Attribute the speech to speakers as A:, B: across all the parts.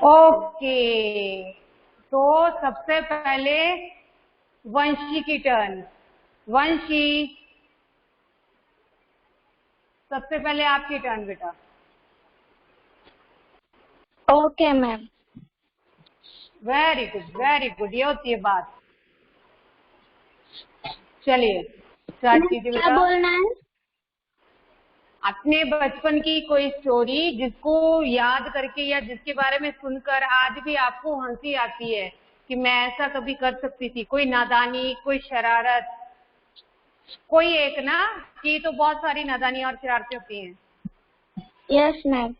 A: Okay, तो सबसे पहले वंशी की टर्न। वंशी, सबसे पहले आपकी टर्न बेटा।
B: Okay ma'am.
A: Very good very good, ये होती है बात। चलिए स्टार्ट कीजिए
B: क्या
A: बेटा।
B: बोलना है?
A: अपने बचपन की कोई स्टोरी जिसको याद करके या जिसके बारे में सुनकर आज भी आपको हंसी आती है कि मैं ऐसा कभी कर सकती थी। कोई नादानी, कोई शरारत, कोई एक ना, कि तो बहुत सारी नादानी और शरारतें होती हैं।
B: Yes ma'am.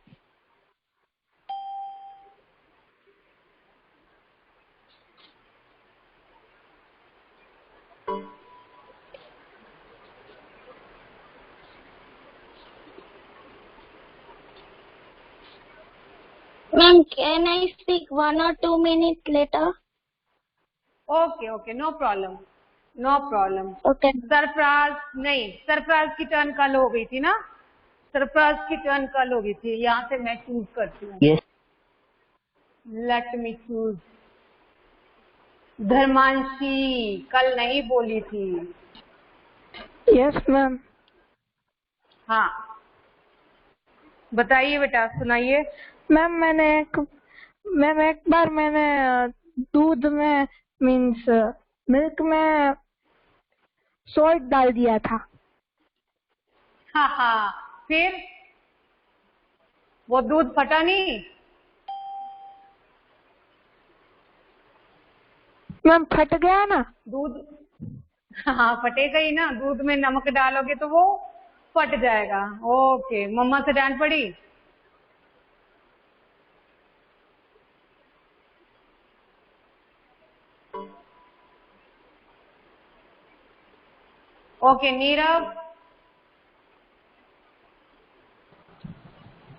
B: Ma'am can I speak 1 or 2 minutes later?
A: Okay okay, no problem no problem.
B: Okay.
A: Sarfaraz नहीं, सरफराज की टर्न कल हो गई थी ना, सरफराज की टर्न कल हो गई थी। यहाँ से मैं चूज करती हूँ।
C: Yes.
A: Let me choose. Dharmanshi कल नहीं बोली थी।
D: Yes ma'am.
A: हाँ बताइए बेटा, सुनाइए।
D: मैम एक बार मैंने दूध में मीन्स मिल्क में सॉल्ट डाल दिया था।
A: हाँ हाँ, फिर वो दूध फटा नहीं?
D: मैम फट गया ना।
A: दूध, हाँ फटेगा ही ना, दूध में नमक डालोगे तो वो फट जाएगा। ओके, मम्मा से डांट पड़ी? ओके नीरव।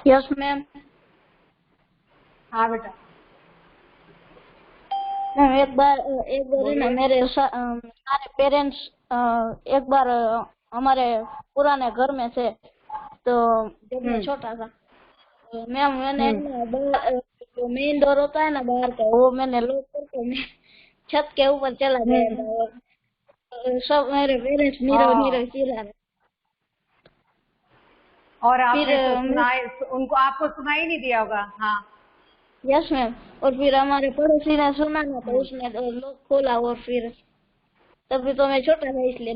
B: Yes ma'am.
A: हाँ बेटा
B: मैम एक बार ना मेरे सारे पेरेंट्स एक बार हमारे पुराने घर में थे, तो जब मैं छोटा था तो मैंने जो मेन डोर होता है ना बाहर का, वो मैंने लॉक करके मैं छत के ऊपर चला गया था और सब मेरे पेरेंट्स नीरव नीरव चिल्ला रहे।
A: और आपने तो सुनाए, उनको आपको सुनाई नहीं दिया होगा। हाँ
B: यस मैम। और फिर हमारे पड़ोसी ने सुना ना, तो उसने लॉक खोला और फिर तभी तो मैं छोटा था इसलिए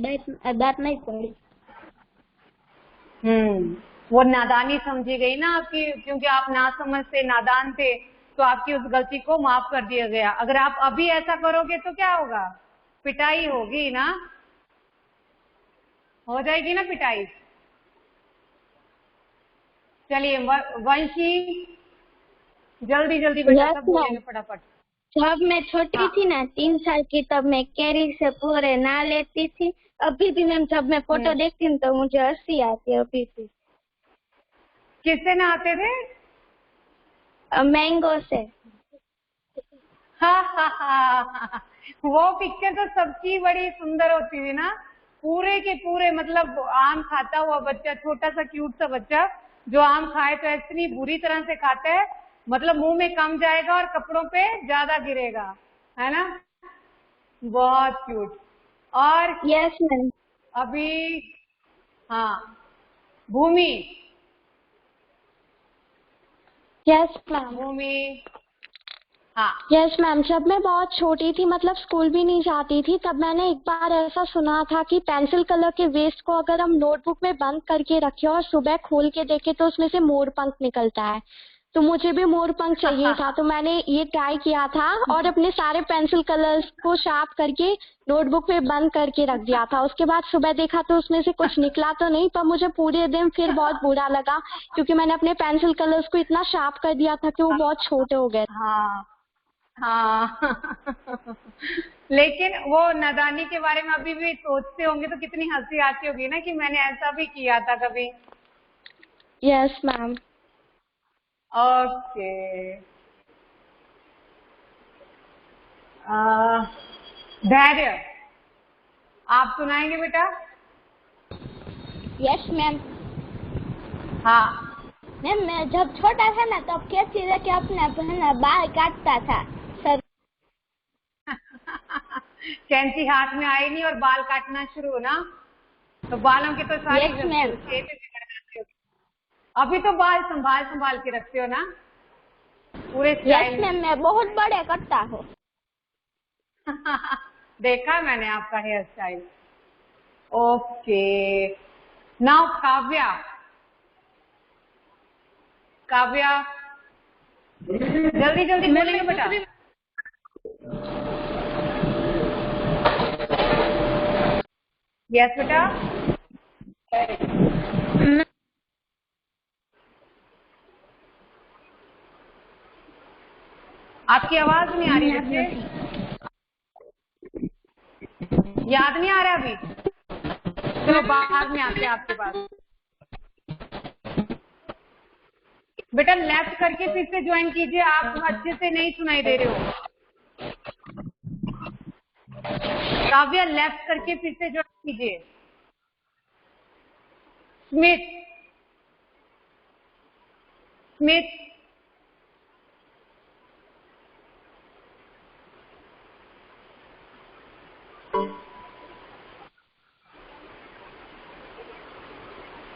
B: डांट नहीं पड़ी।
A: वो नादानी समझी गई ना आपकी, क्योंकि आप नासमझ थे, नादान थे, तो आपकी उस गलती को माफ कर दिया गया। अगर आप अभी ऐसा करोगे तो क्या होगा? पिटाई होगी ना, हो जाएगी ना पिटाई। चलिए वंशी, जल्दी जल्दी बेटा, सब बोलेंगे फटाफट।
B: जब मैं छोटी थी ना 3 साल की, तब मैं कैरी से पूरे नहा लेती थी। अभी भी मैम जब मैं फोटो देखती हूँ तो मुझे हंसी आती है अभी भी।
A: किससे नहाते थे?
B: मैंगो से।
A: हाँ, वो पिक्चर तो सबकी बड़ी सुंदर होती थी ना। पूरे के पूरे, मतलब आम खाता हुआ बच्चा, छोटा सा क्यूट सा बच्चा जो आम खाए तो इतनी बुरी तरह से खाता है, मतलब मुंह में कम जाएगा और कपड़ों पे ज्यादा गिरेगा, है ना? बहुत क्यूट। और
B: यस मैम।
A: अभी हाँ, भूमि।
B: Yes ma'am.
A: भूमि हाँ।
B: यस मैम, जब मैं बहुत छोटी थी, मतलब स्कूल भी नहीं जाती थी, तब मैंने एक बार ऐसा सुना था कि पेंसिल कलर के वेस्ट को अगर हम नोटबुक में बंद करके रखें और सुबह खोल के देखें तो उसमें से मोर पंख निकलता है। तो मुझे भी मोर पंख चाहिए था, तो मैंने ये ट्राई किया था और अपने सारे पेंसिल कलर्स को शार्प करके नोटबुक में बंद करके रख दिया था। उसके बाद सुबह देखा तो उसमें से कुछ निकला तो नहीं, पर मुझे पूरे दिन फिर बहुत बुरा लगा क्योंकि मैंने अपने पेंसिल कलर्स को इतना शार्प कर दिया था कि वो बहुत छोटे हो गए।
A: हाँ हाँ लेकिन वो नादानी के बारे में अभी भी सोचते होंगे तो कितनी हंसी आती होगी ना, कि मैंने ऐसा भी किया था कभी।
B: Yes ma'am.
A: ओके, धैर्य, आप सुनाएंगे बेटा?
B: Yes ma'am.
A: हाँ
B: मैम मैं जब छोटा था ना तब कहती थी कि अपने बाल काटता था सर।
A: कैंची हाथ में आई नहीं और बाल काटना शुरू ना, तो बालों के तो सारी
B: Yes, ma'am.
A: शेप ही बिगड़ जाती हो। अभी तो बाल संभाल संभाल के रखते हो ना पूरे
B: यस
A: स्टाइल
B: मैम मैं बहुत बड़े करता हूँ।
A: देखा मैंने आपका hair style. Okay, now Kavya. Kavya जल्दी जल्दी बोलेंगे बेटा। यस बेटा। आपकी आवाज नहीं आ रही बच्चे, याद नहीं आ रहा अभी? चलो बाद में आते हैं आपके पास। बेटा लेफ्ट करके फिर से ज्वाइन कीजिए, आप अच्छे से नहीं सुनाई दे रहे हो। काव्या लेफ्ट करके फिर से ज्वाइन कीजिए। Smith, Smith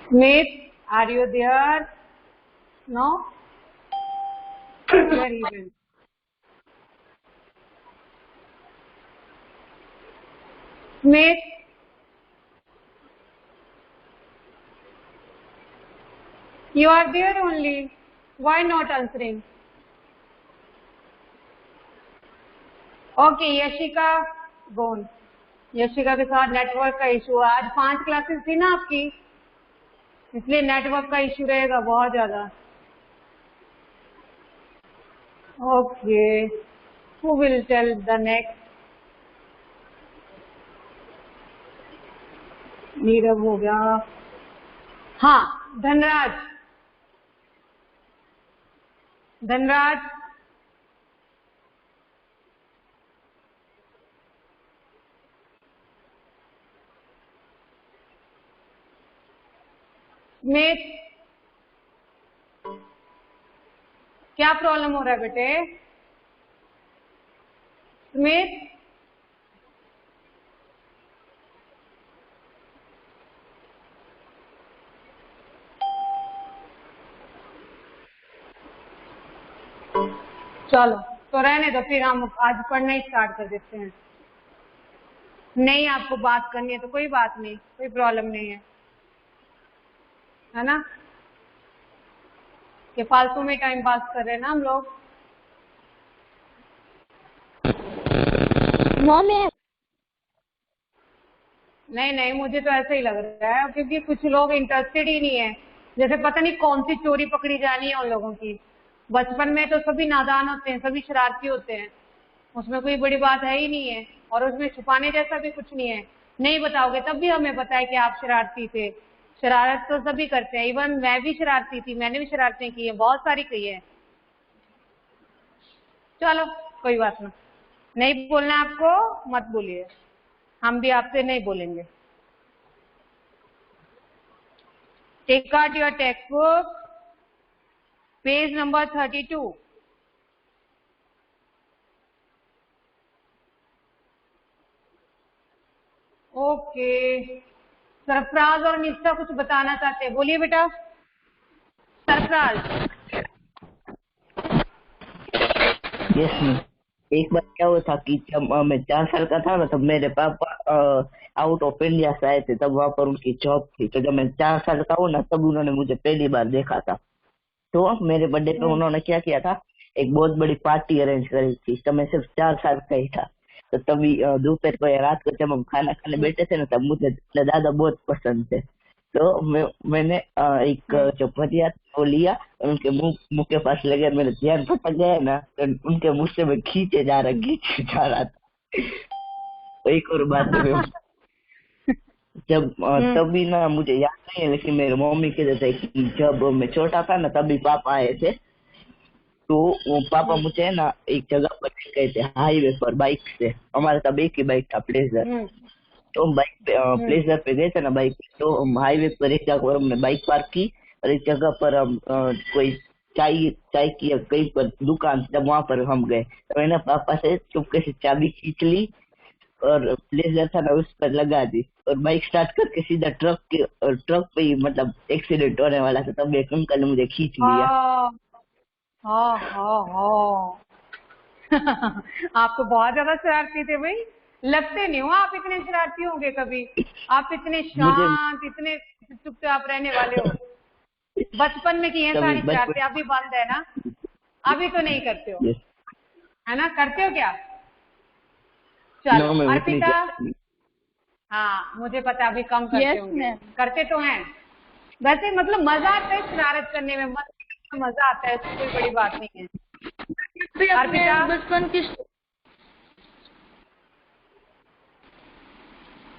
A: Smith, are you there? No? Where he went? Smith, you are there only. Why not answering? Okay, Yashika gone. Yashika के साथ नेटवर्क का इशू है। आज 5 क्लासेस थी ना आपकी, इसलिए नेटवर्क का इशू रहेगा बहुत ज्यादा। Okay, who will tell the next? Nirav हो गया। हाँ, धनराज। धनराज स्मिथ, क्या प्रॉब्लम हो रहा है बेटे? स्मिथ, चलो तो रहने दो, फिर हम आज पढ़ना ही स्टार्ट कर देते हैं। नहीं आपको बात करनी है तो कोई बात नहीं, कोई प्रॉब्लम नहीं है ना? ये फालतू में टाइम पास कर रहे हैं ना हम लोग।
B: मम्मी
A: नहीं नहीं, मुझे तो ऐसा ही लग रहा है, क्योंकि कुछ लोग इंटरेस्टेड ही नहीं है। जैसे पता नहीं कौन सी चोरी पकड़ी जानी है उन लोगों की। बचपन में तो सभी नादान होते हैं, सभी शरारती होते हैं, उसमें कोई बड़ी बात है ही नहीं है, और उसमें छुपाने जैसा भी कुछ नहीं है। नहीं बताओगे तब भी हमें पता है कि आप शरारती थे। शरारत तो सभी करते हैं, इवन मैं भी शरारती थी, मैंने भी शरारतें की है, बहुत सारी की है। चलो कोई बात नहीं बोलना आपको, मत बोलिए, हम भी आपसे नहीं बोलेंगे। Take out your textbook, page number 32। Okay, Sarfaraz और निष्ठा कुछ बताना चाहते हैं, बोलिए बेटा। सरफराज।
C: Yes ma'am. एक बार क्या हुआ था कि जब मैं 4 साल का था ना, तब मेरे पापा आउट ऑफ इंडिया से आए थे, तब वहाँ पर उनकी जॉब थी। तो जब मैं 4 साल का हूँ ना, तब उन्होंने मुझे पहली बार देखा था। तो मेरे बर्थडे पे उन्होंने क्या किया था, एक बहुत बड़ी पार्टी अरेंज करी थी। तब मैं सिर्फ 4 साल का ही था। तो तभी दोपहर को या रात को जब हम खाना खाने बैठे थे ना, तब मुझे दादा बहुत पसंद थे। तो मैंने एक जो भजिया वो लिया और उनके मुंह के पास लगे, मेरा ध्यान भटक गया ना, तो उनके मुंह से मैं खींचे जा रहा था। एक और बात है, जब तभी ना मुझे याद नहीं है, लेकिन मेरे मम्मी कहते थे कि जब मैं छोटा था ना, तभी पापा आए थे। तो वो पापा मुझे ना एक जगह पर गए थे, हाईवे पर बाइक से। हमारा तब एक ही बाइक था, प्लेजर। तो हम बाइक पे प्लेजर पे गए थे ना बाइक पे। तो हम हाईवे पर एक जगह पर हमने बाइक पार्क की और एक जगह पर हम कोई चाय चाय की या कहीं पर दुकान, जब वहां पर हम गए तो मैंने पापा से चुपके से चाबी खींच ली और ब्लेजर था ना उस पर लगा दी और बाइक स्टार्ट करके सीधा ट्रक पे ही मतलब एक्सीडेंट होने वाला था, तब एक अंकल ने मुझे खींच लिया।
A: हाँ। आप तो बहुत ज्यादा शरारती थे भाई, लगते नहीं हो आप इतने शरारती होंगे कभी। आप इतने शांत, इतने चुपचाप रहने वाले हो। बचपन में किए सारी शरारतें, अभी बंद है ना? अभी तो नहीं करते हो है ना? करते हो क्या? चलो अर्पिता। हाँ मुझे पता, अभी कम करते होंगे। करते तो हैं वैसे, मतलब मजा आता है शरारत करने में, मजा आता है, कोई बड़ी बात नहीं है। अर्पिता
D: बचपन की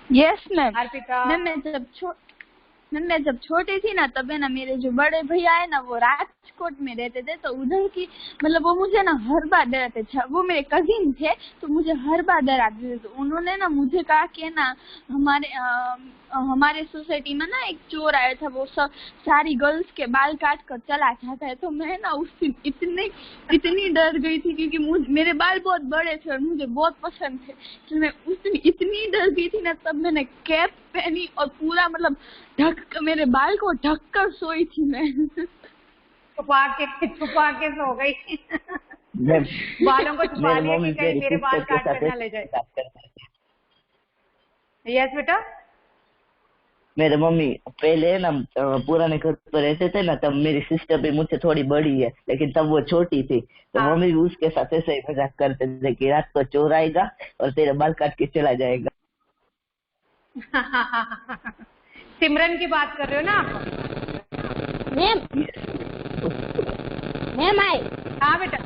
D: यस मैम।
A: अर्पिता
E: मैम मैं जब छोटी थी ना, तब है ना मेरे जो बड़े भैया है ना वो राजकोट में रहते थे, तो उधर की मतलब वो मुझे ना हर बार डराते थे। वो मेरे कजिन थे तो मुझे हर बार डराते थे। तो उन्होंने ना मुझे कहा कि ना हमारे सोसाइटी में ना एक चोर आया था, वो सब सारी गर्ल्स के बाल काट कर चला जाता है। तो मैं ना उस दिन इतनी डर गई थी, क्योंकि मेरे बाल बहुत बड़े थे और मुझे बहुत पसंद थे। तो मैं उस दिन इतनी डर गई थी ना, तब मैंने कैप पहनी और पूरा मतलब मेरे बाल को ढक कर सोई थी मैं।
A: छुपा के सो गई। बालों को छुपा लिया कि कहीं मेरे बाल काट कर ना ले जाए। यस बेटा।
C: मेरे मम्मी पहले ना पुराने घर पर रहते थे ना, तब मेरी सिस्टर भी मुझसे थोड़ी बड़ी है, लेकिन तब वो छोटी थी। तो मम्मी भी उसके साथ ऐसे ही मजाक करते थे कि रात को चोर आएगा और तेरे बाल काट के चला जाएगा।
A: सिमरन की बात कर रहे हो ना आप?
B: मैम आई।
A: हाँ बेटा,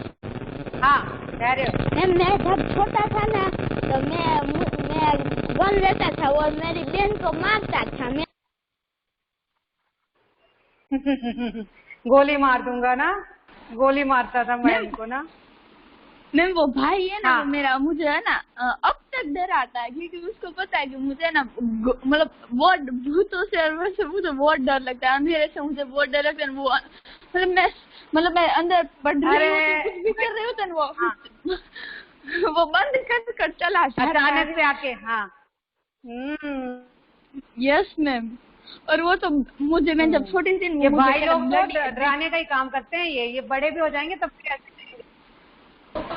A: हाँ कह रहे हो।
B: मैम मैं जब छोटा था ना, तो मैं गन लेता था और मेरी बहन को मारता था। मैं
A: गोली मार दूंगा ना, गोली मारता था बहन को ना।
E: मैम वो भाई है ना,
A: हाँ।
E: वो मेरा मुझे है ना अब तक डराता है, क्योंकि उसको पता है कि मुझे ना मतलब बहुत भूतों से और वैसे मुझे बहुत डर लगता है, अंधेरे से मुझे बहुत डर लगता है। वो मतलब मैं अंदर पढ़ रही हूँ, कुछ भी कर रही होता है वो बंद कर चला
A: अचानक से आके। हाँ
E: यस मैम। और वो तो मुझे, मैं जब छोटी थी
A: ये भाई लोग तो डराने का ही काम करते हैं। ये बड़े भी हो जाएंगे तब कैसे?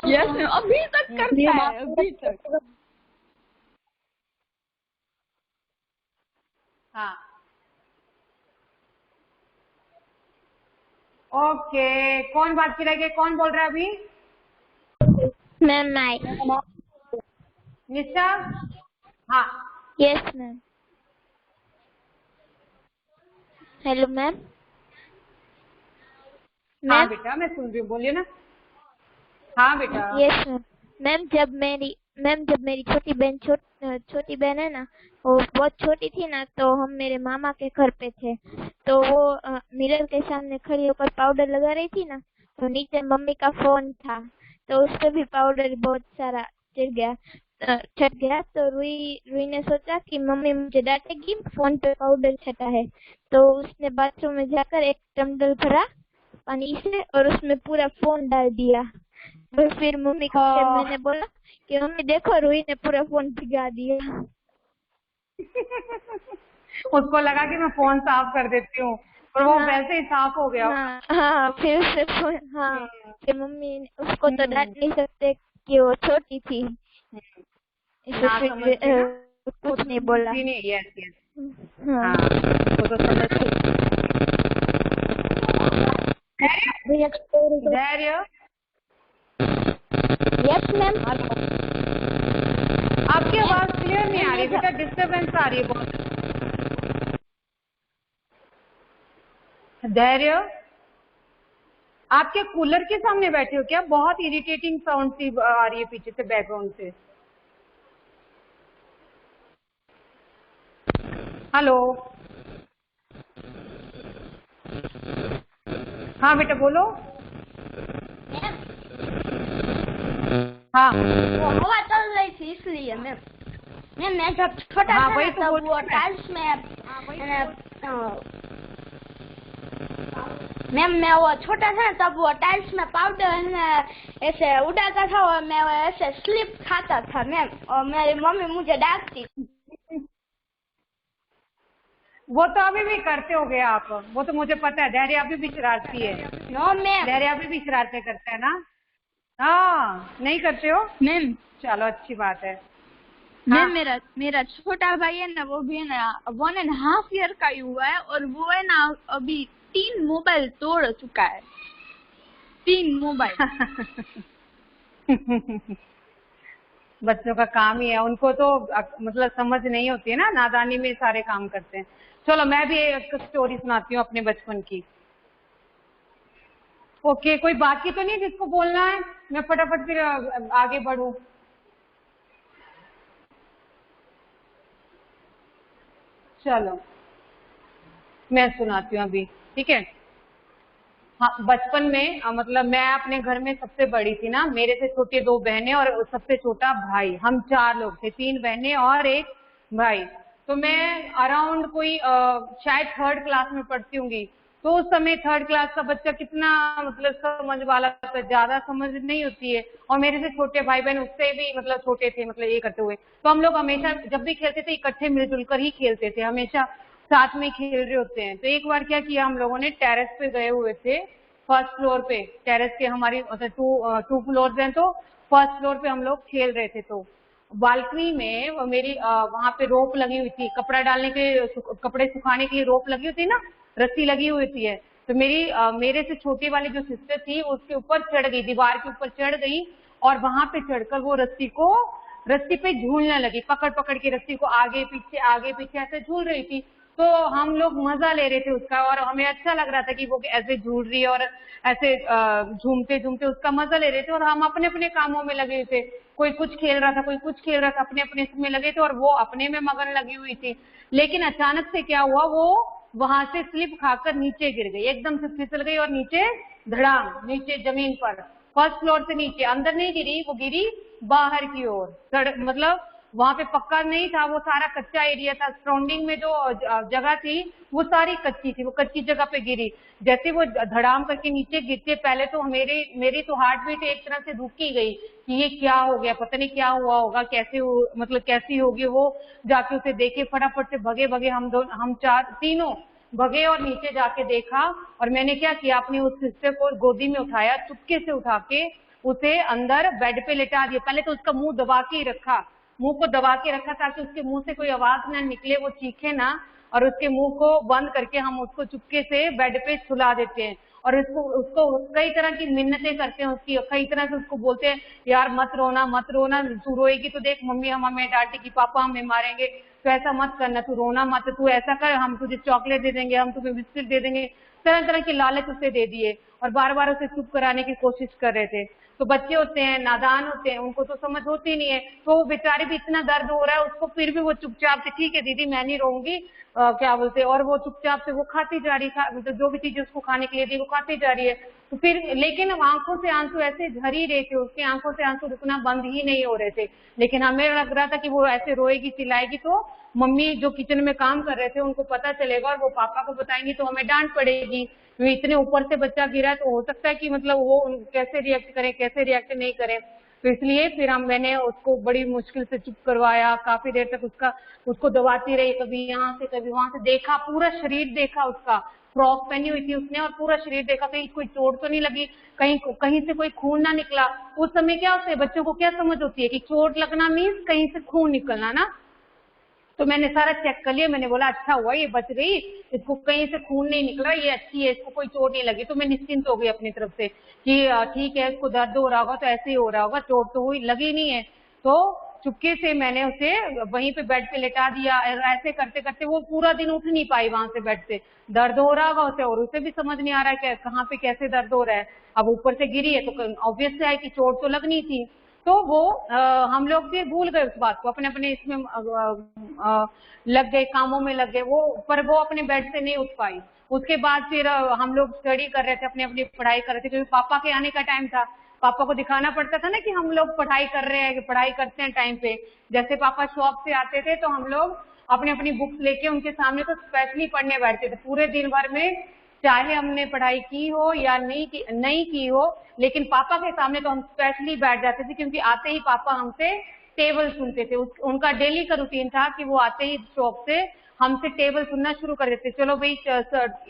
E: यस मैम, अभी तक करता है, अभी तक।
A: हाँ ओके, कौन बात की रह गई? कौन बोल रहा है अभी?
B: Ma'am I.
A: निशा। हाँ
B: यस मैम। Hello ma'am.
A: हाँ बेटा मैं सुन रही हूँ, बोलिए ना। हाँ बेटा।
B: Yes ma'am. मैम जब मेरी छोटी बहन है ना, वो बहुत छोटी थी ना, तो हम मेरे मामा के घर पे थे। तो वो मिरर के सामने खड़ी होकर पाउडर लगा रही थी ना, तो नीचे मम्मी का फोन था, तो उस पे भी पाउडर बहुत सारा छट गया। तो रुई ने सोचा कि मम्मी मुझे डांटेगी, फोन पे पाउडर छटा है। तो उसने बाथरूम में जाकर एक टम्बल भरा पानी से और उसमें पूरा फोन डाल दिया। तो फिर मम्मी को मैंने बोला कि मम्मी देखो, रुई ने पूरा फोन भिगा दिया।
A: उसको लगा कि मैं फोन साफ कर देती हूँ और वो वैसे ही साफ हो गया।
B: हाँ फिर उससे फिर मम्मी उसको तो डांट नहीं सकते कि वो छोटी थी, इसलिए फिर कुछ नहीं बोला।
A: Yes yes. हाँ वो तो समझती। धैर्य।
B: Yes ma'am.
A: आपकी आवाज क्लियर नहीं आ रही बेटा, डिस्टर्बेंस आ रही है बहुत। धैर्य, आप क्या कूलर के सामने बैठे हो क्या? बहुत इरिटेटिंग साउंड सी आ रही है पीछे से, बैकग्राउंड से। हेलो। हाँ बेटा बोलो। हाँ
B: वो हवा चल रही थी इसलिए मैम। मैं जब छोटा था
A: वही
B: ना,
A: तो
B: तब वो टाइल्स में
E: मैम मैं वो छोटा था तब वो टाइल्स में पाउडर ऐसे उड़ाता था और मैं वो ऐसे स्लिप खाता था मैम, और मेरी मम्मी मुझे डांटती थी।
A: वो तो अभी भी करते होगे आप, वो तो मुझे पता है। धैर्य अभी भी शरारती है।
E: No ma'am.
A: धैर्य अभी भी शरारतें करता है ना? हाँ, नहीं करते हो
E: मैम?
A: चलो अच्छी बात है।
E: मैम मेरा छोटा भाई है ना, वो भी है ना 1.5 ईयर का ही हुआ है, और वो है ना अभी 3 मोबाइल तोड़ चुका है। 3 मोबाइल।
A: बच्चों का काम ही है, उनको तो मतलब समझ नहीं होती है ना, नादानी में सारे काम करते हैं। चलो मैं भी एक स्टोरी सुनाती हूँ अपने बचपन की। ओके, कोई बाकी तो नहीं जिसको बोलना है? मैं फटाफट फिर आगे बढ़ूं। चलो मैं सुनाती हूँ अभी, ठीक है। हाँ, बचपन में मतलब मैं अपने घर में सबसे बड़ी थी ना, मेरे से छोटे 2 बहनें और सबसे छोटा भाई। हम 4 लोग थे, 3 बहनें और 1 भाई। तो मैं अराउंड कोई शायद 3rd क्लास में पढ़ती होंगी। तो उस समय 3rd क्लास का बच्चा कितना मतलब समझ वाला था, ज्यादा समझ नहीं होती है। और मेरे से छोटे भाई बहन उससे भी मतलब छोटे थे, मतलब ये करते हुए। तो हम लोग हमेशा जब भी खेलते थे इकट्ठे मिलजुल कर ही खेलते थे, हमेशा साथ में खेल रहे होते हैं। तो एक बार क्या किया, हम लोगों ने टेरेस पे गए हुए थे, 1st फ्लोर पे। टेरेस के हमारी मतलब 2 फ्लोर्स हैं, तो 1st फ्लोर पे हम लोग खेल रहे थे। तो बालकनी में मेरी वहां पे रोप लगी हुई थी, कपड़ा डालने के, कपड़े सुखाने के लिए रोप लगी हुई थी ना, रस्सी लगी हुई थी है। तो मेरे से छोटी वाली जो सिस्टर थी उसके ऊपर चढ़ गई, दीवार के ऊपर चढ़ गई, और वहां पे चढ़कर वो रस्सी पे झूलने लगी, पकड़ पकड़ के रस्सी को आगे पीछे ऐसे झूल रही थी। तो हम लोग मजा ले रहे थे उसका, और हमें अच्छा लग रहा था कि वो ऐसे झूल रही है, और ऐसे झूमते झूमते उसका मजा ले रहे थे। और हम अपने अपने कामों में लगे हुए थे, कोई कुछ खेल रहा था, कोई कुछ खेल रहा था, अपने अपने इसमें लगे थे, और वो अपने में मगन लगी हुई थी। लेकिन अचानक से क्या हुआ, वो वहां से स्लिप खाकर नीचे गिर गई, एकदम से फिसल गई और नीचे धड़ाम, नीचे जमीन पर, 1st फ्लोर से नीचे। अंदर नहीं गिरी, वो गिरी बाहर की ओर। मतलब वहां पे पक्का नहीं था, वो सारा कच्चा एरिया था। सराउंडिंग में जो जगह थी वो सारी कच्ची थी, वो कच्ची जगह पे गिरी। जैसे वो धड़ाम करके नीचे गिरते, पहले तो मेरी तो हार्ट बीट एक तरह से रुक ही गई कि ये क्या हो गया, पता नहीं क्या हुआ होगा, मतलब कैसी होगी वो। जाके उसे देखे, फटाफट से भगे हम 3 भगे, और नीचे जाके देखा। और मैंने क्या किया, अपनी उस सिस्टर को गोदी में उठाया, चुपके से उठा के उसे अंदर बेड पे लेटा दिया। पहले तो उसका मुंह दबा के ही रखा, मुंह को दबा के रखा ताकि उसके मुंह से कोई आवाज ना निकले, वो चीखे ना। और उसके मुंह को बंद करके हम उसको चुपके से बेड पे सुला देते हैं, और उसको कई तरह की मिन्नतें करते हैं उसकी, कई तरह से उसको बोलते हैं, यार मत रोना, तू रोएगी तो देख मम्मी हमें डांटेगी, पापा हमें मारेंगे, तो ऐसा मत करना, तू रोना मत, तू ऐसा कर, हम तुझे चॉकलेट दे देंगे, हम तुम्हें बिस्किट दे देंगे। तरह तरह की लालच उसे दे दिए, और बार बार उसे चुप कराने की कोशिश कर रहे थे। तो बच्चे होते हैं, नादान होते हैं, उनको तो समझ होती नहीं है। तो वो बेचारी भी, इतना दर्द हो रहा है उसको, फिर भी वो चुपचाप से, ठीक है दीदी मैं नहीं रोऊंगी, क्या बोलते, और वो चुपचाप से वो खाती जा रही, मतलब जो भी चीजें उसको खाने के लिए दी वो खाती जा रही है। तो फिर लेकिन आंखों से आंसू ऐसे झर ही रहे थे, उसकी आंखों से आंसू रुकना बंद ही नहीं हो रहे थे। लेकिन हमें लग रहा था कि वो ऐसे रोएगी चिल्लाएगी तो मम्मी जो किचन में काम कर रहे थे उनको पता चलेगा, और वो पापा को बताएंगी तो हमें डांट पड़ेगी। तो इतने ऊपर से बच्चा गिरा, तो हो सकता है कि मतलब वो कैसे रिएक्ट करें, कैसे रिएक्ट नहीं करें। तो इसलिए फिर मैंने उसको बड़ी मुश्किल से चुप करवाया, काफी देर तक उसको दबाती रही, कभी यहाँ से कभी वहां से, देखा पूरा शरीर देखा उसका, फ्रॉक पहनी हुई थी उसने, और पूरा शरीर देखा कहीं कोई चोट तो नहीं लगी, कहीं से कोई खून ना निकला। उस समय क्या होता है, बच्चों को क्या समझ होती है कि चोट लगना मीन्स कहीं से खून निकलना ना। तो मैंने सारा चेक कर लिया, मैंने बोला अच्छा हुआ ये बच गई, इसको कहीं से खून नहीं निकला, ये अच्छी है, इसको कोई चोट नहीं लगी। तो मैं निश्चिंत हो गई अपनी तरफ से कि ठीक है, इसको दर्द हो रहा होगा तो ऐसे ही हो रहा होगा, चोट तो हुई लगी नहीं है। तो चुपके से मैंने उसे वहीं पे बेड पे लेटा दिया। ऐसे करते करते वो पूरा दिन उठ नहीं पाई वहां से बेड से, दर्द हो रहा होगा उसे, और उसे भी समझ नहीं आ रहा है कि कहाँ पे कैसे दर्द हो रहा है। अब ऊपर से गिरी है तो ऑब्वियस है कि चोट तो लगनी थी। तो वो हम लोग भी भूल गए उस बात को, अपने अपने इसमें लग गए, कामों में लग गए, पर वो अपने बेड से नहीं उठ पाई। उसके बाद फिर हम लोग स्टडी कर रहे थे, अपनी अपनी पढ़ाई कर रहे थे, क्योंकि पापा के आने का टाइम था। पापा को दिखाना पड़ता था ना कि हम लोग पढ़ाई कर रहे हैं, पढ़ाई करते हैं टाइम पे। जैसे पापा शॉप से आते थे तो हम लोग अपनी अपनी बुक्स लेके उनके सामने तो स्पेशली पढ़ने बैठते थे। पूरे दिन भर में चाहे हमने पढ़ाई की हो या नहीं की हो, लेकिन पापा के सामने तो हम स्पेशली बैठ जाते थे, क्योंकि आते ही पापा हमसे टेबल सुनते थे। उनका डेली का रूटीन था कि वो आते ही शॉप से हमसे टेबल सुनना शुरू कर देते। चलो भाई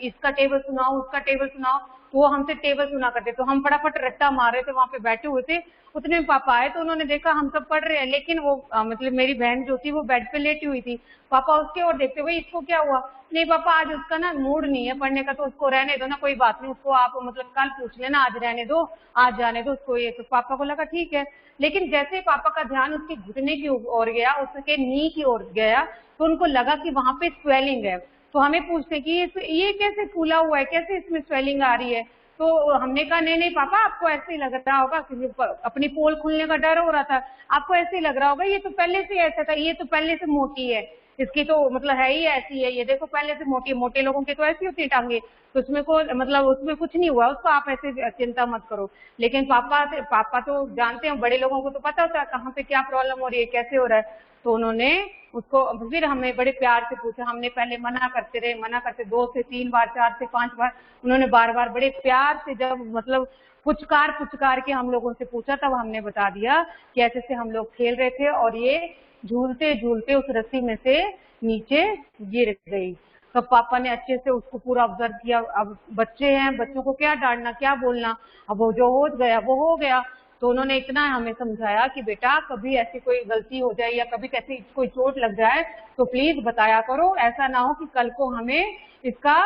A: इसका टेबल सुनाओ, उसका टेबल सुनाओ, वो हमसे टेबल सुना करते। तो हम फटाफट रट्टा मार रहे थे, वहां पे बैठे हुए थे। उतने में पापा आए तो उन्होंने देखा हम सब पढ़ रहे हैं, लेकिन वो मतलब मेरी बहन जो थी वो बेड पे लेटी हुई थी। पापा उसके ओर देखते, भाई इसको क्या हुआ? नहीं पापा, आज उसका ना मूड नहीं है पढ़ने का, तो उसको रहने दो ना, कोई बात नहीं, उसको आप मतलब कल पूछ लेना, आज रहने दो, आज जाने दो उसको। ये तो पापा को लगा ठीक है। लेकिन जैसे पापा का ध्यान उसके घुटने की ओर गया, उसके नी की ओर गया, तो उनको लगा कि वहां पे स्वेलिंग है। तो हमें पूछते कि ये कैसे फूला हुआ है, कैसे इसमें स्वेलिंग आ रही है? तो हमने कहा नहीं पापा, आपको ऐसे ही लग रहा होगा, क्योंकि अपनी पोल खुलने का डर हो रहा था, आपको ऐसे ही लग रहा होगा, ये तो पहले से ऐसा था, ये तो पहले से मोटी है, इसकी तो मतलब है ही ऐसी है, ये देखो पहले से मोटी है, मोटे लोगों की तो ऐसी होती है टांगे, तो उसमें को मतलब उसमें कुछ नहीं हुआ उसको, आप ऐसे चिंता मत करो। लेकिन पापा तो जानते हैं, बड़े लोगों को तो पता होता है कहाँ पे क्या प्रॉब्लम हो रही है, कैसे हो रहा है। तो उन्होंने उसको फिर हमें बड़े प्यार से पूछा। हमने पहले मना करते रहे, 2 से 3 बार, 4 से 5 बार, उन्होंने बार बार बड़े प्यार से जब मतलब पुचकार के हम लोगों से पूछा, तब हमने बता दिया कि ऐसे से हम लोग खेल रहे थे और ये झूलते झूलते उस रस्सी में से नीचे गिर गई। तो पापा ने अच्छे से उसको पूरा ऑब्जर्व किया। अब बच्चे हैं, बच्चों को क्या डांटना, क्या बोलना, अब वो जो हो गया वो हो गया। तो उन्होंने इतना हमें समझाया कि बेटा कभी ऐसी कोई गलती हो जाए या कभी कैसी कोई चोट लग जाए तो प्लीज बताया करो, ऐसा ना हो कि कल को हमें इसका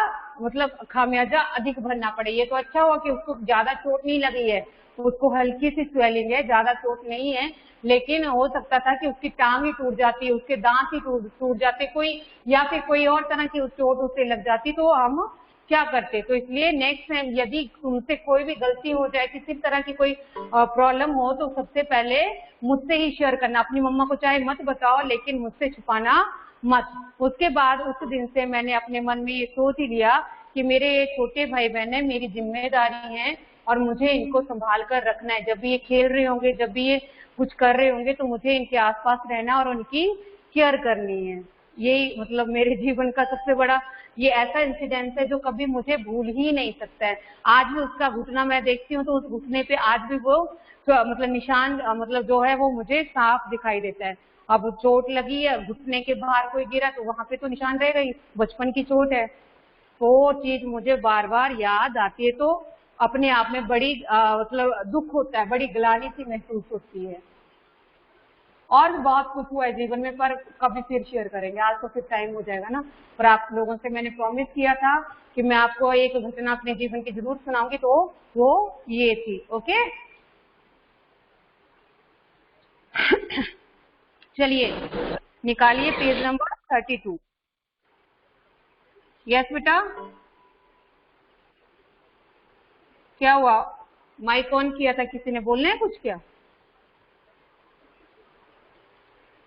A: मतलब खामियाजा अधिक भरना पड़े। ये तो अच्छा हुआ कि उसको ज्यादा चोट नहीं लगी है, उसको हल्की सी स्वेलिंग है, ज्यादा चोट नहीं है, लेकिन हो सकता था कि उसकी टांग ही टूट जाती, उसके दांत ही टूट जाते कोई, या फिर कोई और तरह की चोट उससे लग जाती, तो हम क्या करते। तो इसलिए नेक्स्ट टाइम यदि तुमसे कोई भी गलती हो जाए, किसी तरह की कोई प्रॉब्लम हो, तो सबसे पहले मुझसे ही शेयर करना। अपनी मम्मा को चाहे मत बताओ, लेकिन मुझसे छुपाना मत। उसके बाद उस दिन से मैंने अपने मन में ये सोच ही लिया कि मेरे ये छोटे भाई बहन है, मेरी जिम्मेदारी है और मुझे इनको संभाल कर रखना है। जब भी ये खेल रहे होंगे, जब भी ये कुछ कर रहे होंगे, तो मुझे इनके आसपास रहना और उनकी केयर करनी है। यही मतलब मेरे जीवन का सबसे बड़ा ये ऐसा इंसिडेंट है जो कभी मुझे भूल ही नहीं सकता है। आज भी उसका घुटना मैं देखती हूँ तो उस घुटने पे आज भी वो मतलब निशान मतलब जो है वो मुझे साफ दिखाई देता है। अब चोट लगी है, घुटने के बाहर कोई गिरा तो वहां पे तो निशान रहेगा ही, बचपन की चोट है। तो वो चीज मुझे बार बार याद आती है, तो अपने आप में बड़ी मतलब दुख होता है, बड़ी ग्लानि सी महसूस होती है। और भी बहुत कुछ हुआ है जीवन में, पर कभी फिर शेयर करेंगे, आज तो फिर टाइम हो जाएगा ना। पर आप लोगों से मैंने प्रॉमिस किया था कि मैं आपको एक घटना अपने जीवन की जरूर सुनाऊंगी, तो वो ये थी। ओके चलिए निकालिए पेज नंबर 32। यस बेटा, क्या हुआ? माइक ऑन किया था, किसी ने बोलना है कुछ क्या?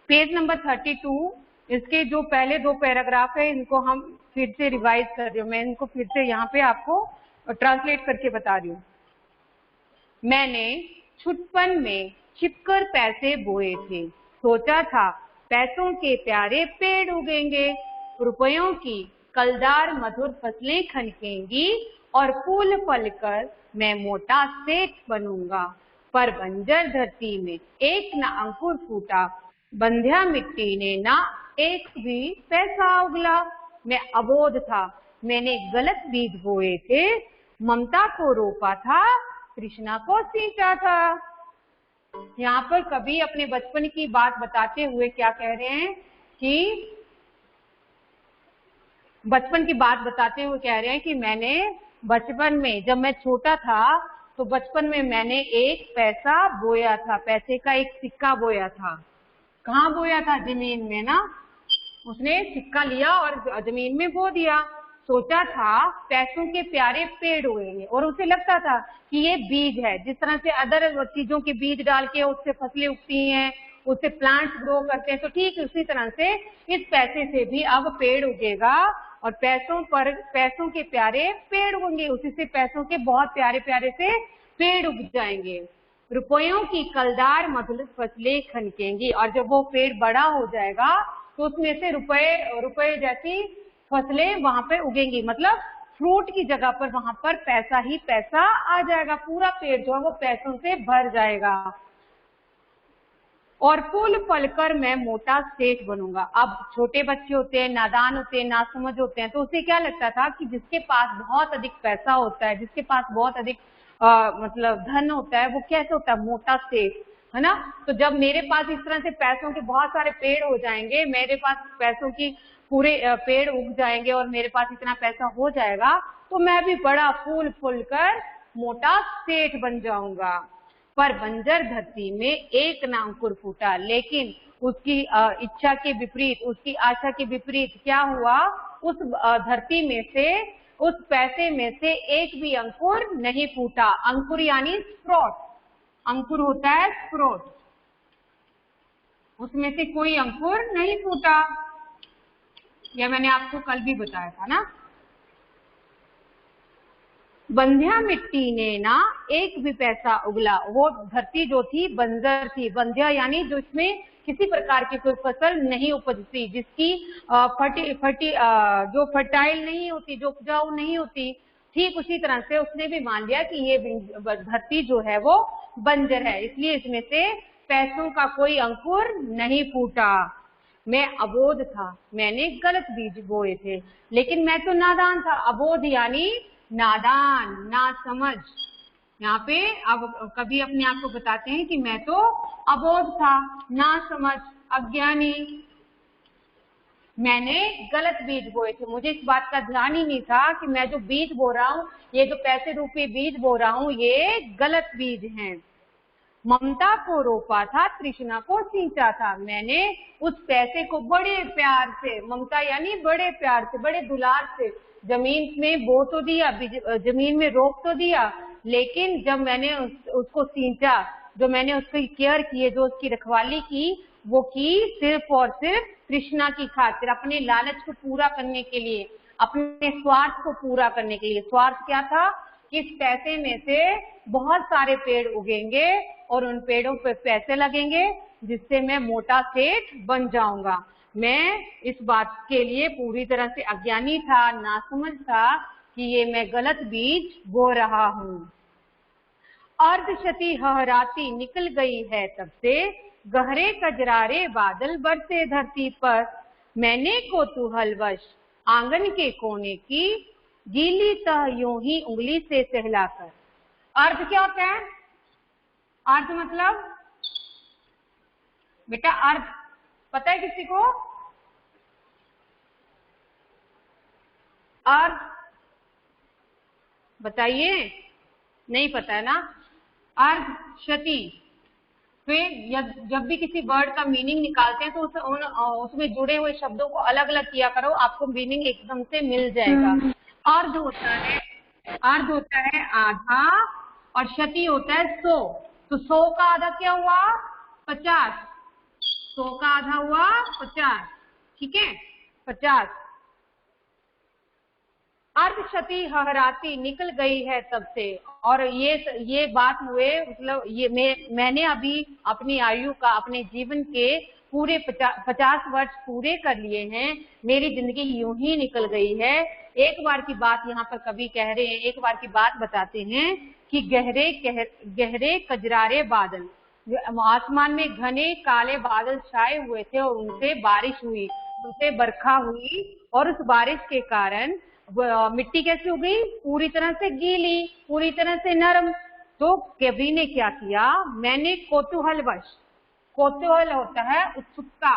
A: पेज नंबर 32, इसके जो पहले 2 पैराग्राफ है इनको हम फिर से रिवाइज कर रही हूँ। मैं इनको फिर से यहाँ पे आपको ट्रांसलेट करके बता रही हूँ। मैंने छुटपन में छिपकर पैसे बोए थे, सोचा था पैसों के प्यारे पेड़ उगेंगे, रुपयों की कलदार मधुर फसलें खनकेंगी और फूल फल कर मैं मोटा सेठ बनूंगा। पर बंजर धरती में एक न अंकुर फूटा, बंध्या मिट्टी ने ना एक भी पैसा उगला। मैं अबोध था, मैंने गलत बीज बोए थे, ममता को रोपा था, कृष्णा को सींचा था। यहाँ पर कवि अपने बचपन की बात बताते हुए क्या कह रहे हैं कि बचपन की बात बताते हुए कह रहे हैं कि मैंने बचपन में, जब मैं छोटा था तो बचपन में मैंने एक पैसा बोया था, पैसे का एक सिक्का बोया था। कहाँ बोया था? जमीन में ना। उसने सिक्का लिया और जमीन में बो दिया। सोचा था पैसों के प्यारे पेड़ उगेंगे, और उसे लगता था कि ये बीज है। जिस तरह से अदर चीजों के बीज डाल के उससे फसलें उगती हैं, उससे प्लांट्स ग्रो करते हैं, तो ठीक उसी तरह से इस पैसे से भी अब पेड़ उगेगा और पैसों के प्यारे पेड़ होंगे। उसी से पैसों के बहुत प्यारे प्यारे से पेड़ उग जाएंगे। रुपयों की कलदार मधुर फसलें खनकेंगी, और जब वो पेड़ बड़ा हो जाएगा तो उसमें से रुपए जैसी फसलें वहां पे उगेंगी, मतलब फ्रूट की जगह पर वहां पर पैसा ही पैसा आ जाएगा, पूरा पेड़ जो है वो पैसों से भर जाएगा। और फूल फल कर मैं मोटा सेठ बनूंगा। अब छोटे बच्चे होते हैं, नादान होते हैं, नासमझ होते हैं, तो उसे क्या लगता था कि जिसके पास बहुत अधिक पैसा होता है, जिसके पास बहुत अधिक मतलब धन होता है, वो कैसे होता है, मोटा सेठ, है ना। तो जब मेरे पास इस तरह से पैसों के बहुत सारे पेड़ हो जाएंगे, मेरे पास पैसों की पूरे पेड़ उग जाएंगे और मेरे पास इतना पैसा हो जाएगा, तो मैं भी बड़ा फूल फूल कर मोटा सेठ बन जाऊंगा। पर बंजर धरती में एक न अंकुर फूटा, लेकिन उसकी इच्छा के विपरीत, उसकी आशा के विपरीत क्या हुआ, उस धरती में से, उस पैसे में से एक भी अंकुर नहीं फूटा। अंकुर यानी स्प्रोट, अंकुर होता है स्प्रोट, उसमें से कोई अंकुर नहीं फूटा। यह मैंने आपको कल भी बताया था ना। बंध्या मिट्टी ने ना एक भी पैसा उगला। वो धरती जो थी बंजर थी, बंध्या यानी जो इसमें किसी प्रकार की कोई फसल नहीं उपजती, जिसकी जो फर्टाइल नहीं होती, जो उपजाऊ नहीं होती, ठीक उसी तरह से उसने भी मान लिया कि ये धरती जो है वो बंजर है, इसलिए इसमें से पैसों का कोई अंकुर नहीं फूटा। मैं अबोध था, मैंने गलत बीज बोए थे, लेकिन मैं तो नादान था। अबोध यानी नादान, ना समझ। यहाँ पे अब कभी अपने आप को बताते हैं कि मैं तो अबोध था, ना समझ, अज्ञानी, मैंने गलत बीज बोए थे। मुझे इस बात का ध्यान ही नहीं था कि मैं जो बीज बो रहा हूँ, ये जो पैसे रूपी बीज बो रहा हूँ, ये गलत बीज हैं। ममता को रोपा था, तृष्णा को सींचा था। मैंने उस पैसे को बड़े प्यार से, ममता यानी बड़े प्यार से, बड़े दुलार से जमीन में बो तो दिया, जमीन में रोप तो दिया, लेकिन जब मैंने उसको सींचा, जो मैंने उसकी केयर की, जो उसकी रखवाली की, वो की सिर्फ और सिर्फ तृष्णा की खातिर, अपने लालच को पूरा करने के लिए, अपने स्वार्थ को पूरा करने के लिए। स्वार्थ क्या था कि इस पैसे में से बहुत सारे पेड़ उगेंगे और उन पेड़ों पे पैसे लगेंगे, जिससे मैं मोटा सेठ बन जाऊंगा। मैं इस बात के लिए पूरी तरह से अज्ञानी था, नासमझ था कि ये मैं गलत बीज बो रहा हूँ। अर्धशती हहराती निकल गई है तब से, गहरे कजरारे बादल बरसे धरती पर। मैंने कौतूहलवश आंगन के कोने की गीली तह यूं ही उंगली से सहलाकर। अर्ध क्या होता है? अर्ध मतलब बेटा अर्ध पता है किसी को? अर्ध बताइए, नहीं पता है ना। अर्ध क्षति। फिर जब भी किसी वर्ड का मीनिंग निकालते हैं तो उसमें जुड़े हुए शब्दों को अलग अलग किया करो, आपको मीनिंग एकदम से मिल जाएगा। अर्ध होता है आधा और क्षति होता है 100। तो 100 का आधा क्या हुआ? 50। 100 का आधा हुआ 50, ठीक है, 50। अर्धक्षति हहराती निकल गई है तब से। और ये बात हुए, मतलब ये मैंने अभी अपनी आयु का, अपने जीवन के पूरे 50 वर्ष पूरे कर लिए हैं। मेरी जिंदगी यूं ही निकल गई है। एक बार की बात यहाँ पर कवि कह रहे हैं, एक बार की बात बताते हैं कि गहरे कजरारे बादल, आसमान में घने काले बादल छाए हुए थे और उनसे बारिश हुई, उनसे बरखा हुई, और उस बारिश के कारण मिट्टी कैसी हो गई? पूरी तरह से गीली, पूरी तरह से नरम। तो कवि ने क्या किया? मैंने कौतूहलवश, कौतूहल होता है उत्सुकता,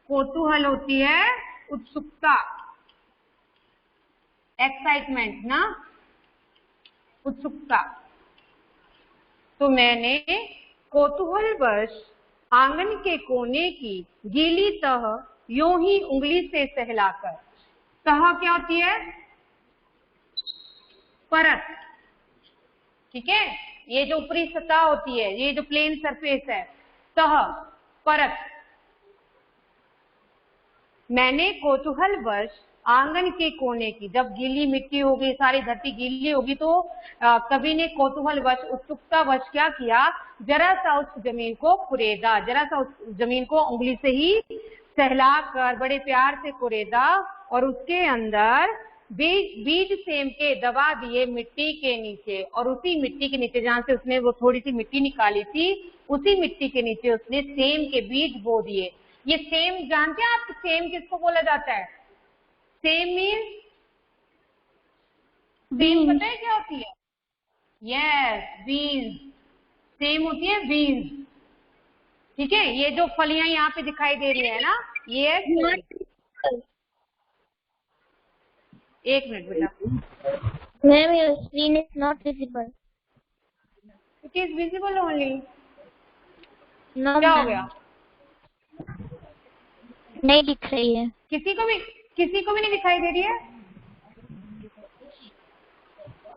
A: कौतूहल होती है उत्सुकता, एक्साइटमेंट ना, उत्सुकता। तो मैंने कौतूहलवश आंगन के कोने की गीली तह यूं ही उंगली से सहलाकर। तह क्या होती है? परत, ठीक है, ये जो ऊपरी सतह होती है, ये जो प्लेन सरफेस है, तह, परत। मैंने कौतूहलवश आंगन के कोने की, जब गीली मिट्टी होगी, सारी धरती गीली होगी, तो कवि ने कौतूहलवश, उत्सुकतावश क्या किया? जरा सा उस जमीन को कुरेदा, जरा सा उस जमीन को उंगली से ही सहला कर बड़े प्यार से कुरेदा, और उसके अंदर बीज सेम के दबा दिए मिट्टी के नीचे, और उसी मिट्टी के नीचे जहां से उसने वो थोड़ी सी मिट्टी निकाली थी, उसी मिट्टी के नीचे उसने सेम के बीज बो दिए। ये सेम जानते हैं आप, सेम किसको बोला जाता है? सेम मीन्स, सेम पता है क्या होती है? Yes, beans. सेम होती है बीन्स, ठीक है। ये जो फलियां यहाँ पे दिखाई दे रही है ना, ये एक मिनट बेटा।
E: Ma'am your screen is not visible.
A: It is visible only.
E: No
A: क्या हो गया?
E: नहीं दिख रही है।
A: किसी को भी नहीं दिखाई दे रही है?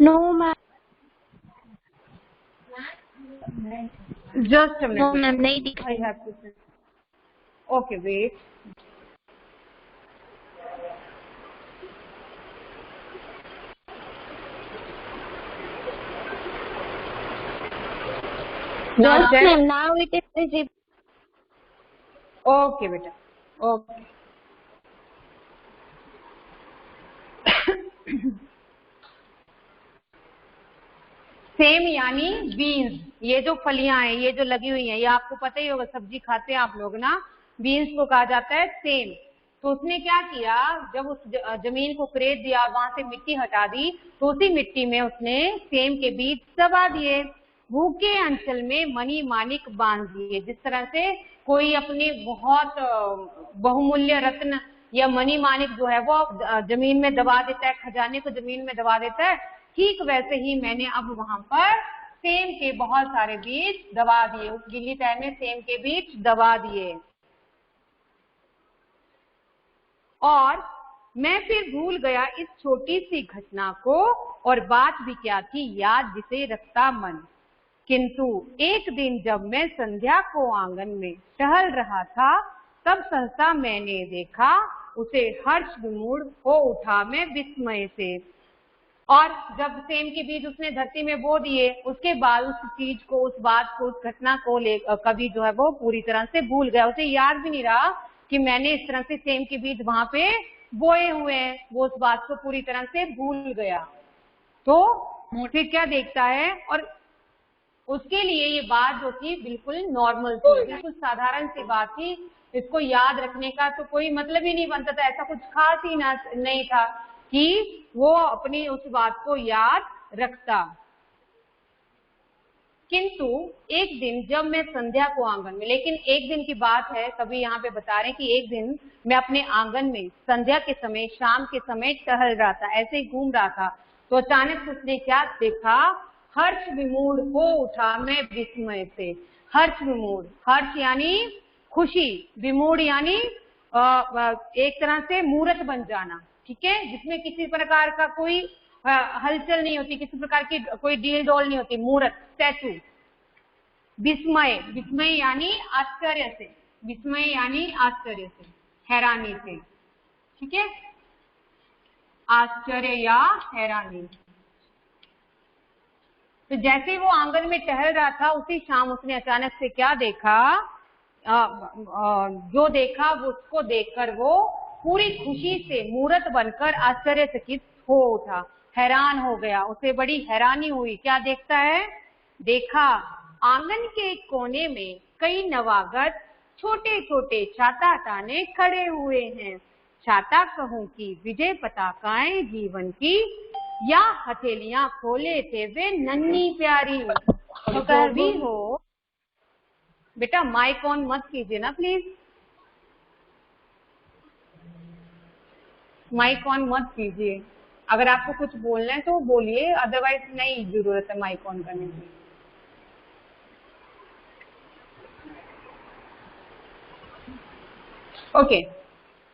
B: No ma'am.
A: Just a
E: no
A: minute.
E: Ma'am नहीं दिख
A: आई
E: रही।
A: Have to, okay wait.
B: Yes ma'am, now it is visible.
A: Okay बेटा, ओके। सेम यानी बीन्स, ये जो फलियां हैं, ये जो लगी हुई हैं, ये आपको पता ही होगा, सब्जी खाते हैं आप लोग ना, बीन्स को कहा जाता है सेम। तो उसने क्या किया, जब उस जमीन को कुरेद दिया, वहां से मिट्टी हटा दी, तो उसी मिट्टी में उसने सेम के बीज दबा दिए। भूखे अंचल में मनी मानिक बांध दिए। जिस तरह से कोई अपने बहुत बहुमूल्य रत्न या मनी मानिक जो है वो जमीन में दबा देता है, खजाने को जमीन में दबा देता है, ठीक वैसे ही मैंने अब वहां पर सेम के बहुत सारे बीज दबा दिए। उस गीली तह में सेम के बीज दबा दिए। और मैं फिर भूल गया इस छोटी सी घटना को, और बात भी क्या थी, याद जिसे रखता मन। किंतु एक दिन जब मैं संध्या को आंगन में टहल रहा था, तब सहसा मैंने देखा उसे हर्ष विमूढ़ हो उठा मैं विस्मय से। और जब सेम के बीज उसने धरती में बो दिए, उसके बाद उस चीज को, उस बात को, उस घटना को कभी जो है वो पूरी तरह से भूल गया। उसे याद भी नहीं रहा कि मैंने इस तरह से सेम के बीज वहां पे बोए हुए हैं। वो उस बात को पूरी तरह से भूल गया। तो फिर क्या देखता है, और उसके लिए ये बात जो थी बिल्कुल नॉर्मल थी, बिल्कुल साधारण सी बात थी। इसको याद रखने का तो कोई मतलब ही नहीं बनता था, ऐसा कुछ खास ही नहीं था कि वो अपनी उस बात को याद रखता। किंतु एक दिन जब मैं संध्या को आंगन में, लेकिन एक दिन की बात है, कभी यहाँ पे बता रहे हैं कि एक दिन मैं अपने आंगन में संध्या के समय, शाम के समय टहल रहा था, ऐसे ही घूम रहा था, तो अचानक उसने क्या देखा, हर्ष विमूढ़ हो उठा मैं विस्मय से। हर्ष विमूढ़, हर्ष यानी खुशी, विमूढ़ यानी एक तरह से मूर्त बन जाना, ठीक है, जिसमें किसी प्रकार का कोई हलचल नहीं होती, किसी प्रकार की कोई डील डोल नहीं होती, मूर्त, स्टैचू। विस्मय, विस्मय यानी आश्चर्य से, विस्मय यानी आश्चर्य से, हैरानी से, ठीक है, आश्चर्य या हैरानी। तो जैसे वो आंगन में टहल रहा था, उसी शाम उसने अचानक से क्या देखा, जो देखा वो, उसको देखकर वो पूरी खुशी से मूर्त बनकर आश्चर्यचकित हो उठा, हैरान हो गया, उसे बड़ी हैरानी हुई। क्या देखता है, देखा आंगन के एक कोने में कई नवागत छोटे छोटे छाता ताने खड़े हुए हैं। छाता कहूं कि विजय पताकाएं जीवन की, या हथेलियां खोले थे वे नन्ही प्यारी। तो जो भी हो, बेटा माइक ऑन मत कीजिए ना प्लीज, माइक ऑन मत कीजिए। अगर आपको कुछ बोलना है तो बोलिए, अदरवाइज नहीं जरूरत है माइक ऑन करने की। ओके,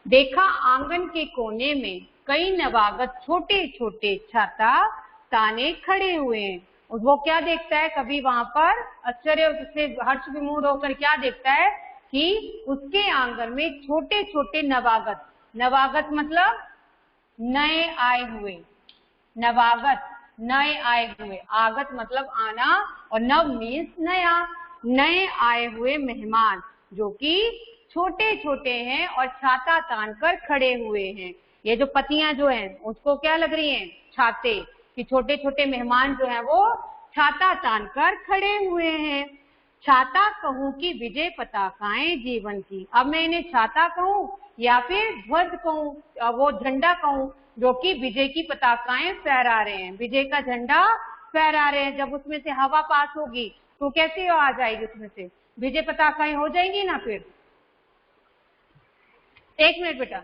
A: देखा आंगन के कोने में कई नवागत छोटे छोटे छाता ताने खड़े हुए हैं। और वो क्या देखता है, कभी वहां पर आश्चर्य से हर्ष विमूढ़ होकर क्या देखता है कि उसके आंगन में छोटे छोटे नवागत, नवागत मतलब नए आए हुए, नवागत नए आए हुए, आगत मतलब आना, और नव मीन्स नया, नए आए हुए मेहमान जो कि छोटे छोटे हैं और छाता तान कर खड़े हुए हैं। ये जो पतियां जो हैं उसको क्या लग रही हैं, छाते, कि छोटे छोटे मेहमान जो हैं वो छाता तान कर खड़े हुए हैं। छाता कहूं कि विजय पताकाएं जीवन की। अब मैं इन्हें छाता कहूं या फिर ध्वज कहूं, वो झंडा कहूं जो कि विजय की पताकाएं फहरा रहे हैं, विजय का झंडा फहरा रहे हैं। जब उसमें से हवा पास होगी तो कैसे आ जाएगी, उसमें से विजय पताकाएं हो जाएंगी ना। फिर एक मिनट बेटा।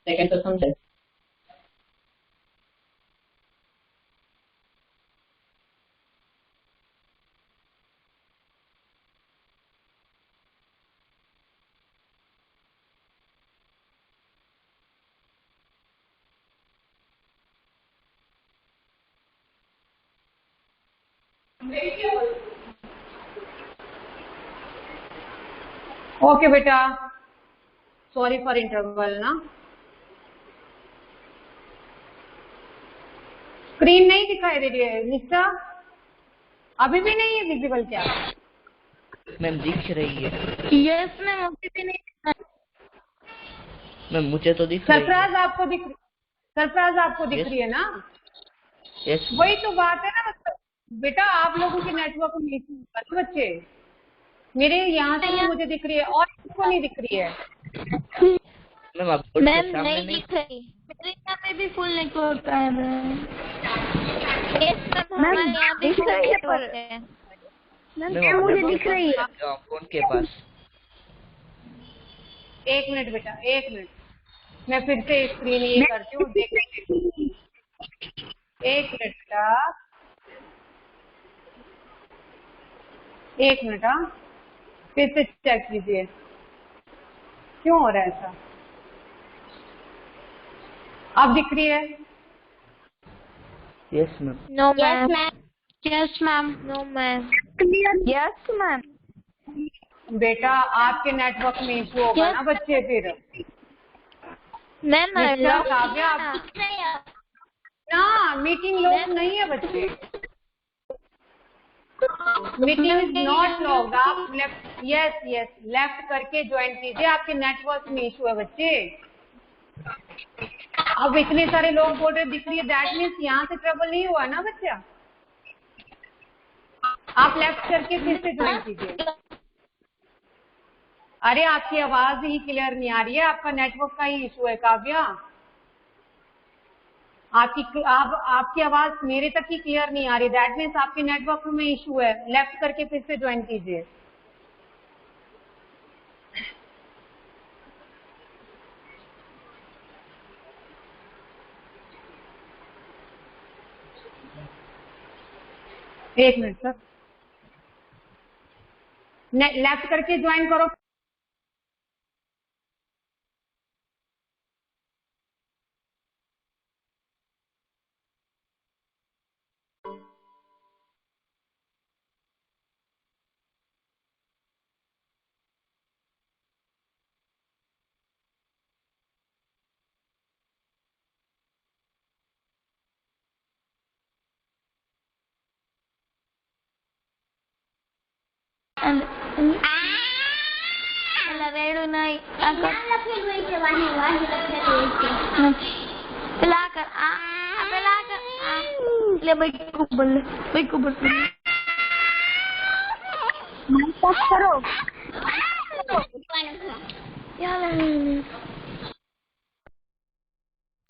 C: सेकंड तो समझे।
A: ओके बेटा, सॉरी फॉर इंटरवल ना। स्क्रीन नहीं दिखाई दे रही है निष्ठा, अभी भी नहीं है विजिबल क्या?
C: मैम दिख रही है।
E: यस मैम, अभी भी नहीं।
C: मैम मुझे तो दिख रही है।
A: सरफराज आपको दिख रही है ना?
C: यस।
A: वही तो बात है ना, मतलब बेटा आप लोगों के नेटवर्क में इशू होगा ना बच्चे। मेरे यहाँ से भी मुझे दिख रही है और किसको नहीं दिख रही है?
C: मैम आप बोर्ड के
E: मैम
C: सामने
E: नहीं दिख रही, मेरे यहाँ पे भी फुल नेटवर्क है मैम। हमारे यहाँ पे फुल नेटवर्क है।
C: मैम मुझे दिख रही है फोन के पास।
A: एक मिनट बेटा, एक मिनट, मैं फिर से स्क्रीन ये करती हूँ, देख लीजिए। एक मिनट बेटा, एक मिनट। हाँ, फिर से चेक कीजिए क्यों हो रहा है ऐसा। अब दिख रही है?
C: Yes ma'am.
E: No ma'am.
B: Yes ma'am.
E: No ma'am.
D: Yes ma'am.
A: बेटा आपके नेटवर्क में इशू होगा ना बच्चे फिर।
E: मैम
A: निष्ठा, काव्या, आप ना मीटिंग लॉग नहीं है बच्चे, मीटिंग इज नॉट लॉग्ड। आप लेफ्ट, यस यस, लेफ्ट करके ज्वाइन कीजिए, आपके नेटवर्क में इशू है बच्चे। अब इतने सारे लोग बोल रहे दिख रही है, दैट मीन्स यहाँ से ट्रबल नहीं हुआ ना बच्चा। आप लेफ्ट करके फिर से ज्वाइन कीजिए। अरे आपकी आवाज ही क्लियर नहीं आ रही है, आपका नेटवर्क का ही इशू है काव्या। आपकी आवाज मेरे तक ही क्लियर नहीं आ रही, दैट मीन्स आपके नेटवर्क में इशू है। लेफ्ट करके फिर से ज्वाइन कीजिए। एक मिनट सर, लेफ्ट करके ज्वाइन करो।
E: રેડું નહીં પેલા કર પેલા કર એટલે ભાઈ કુબર કરો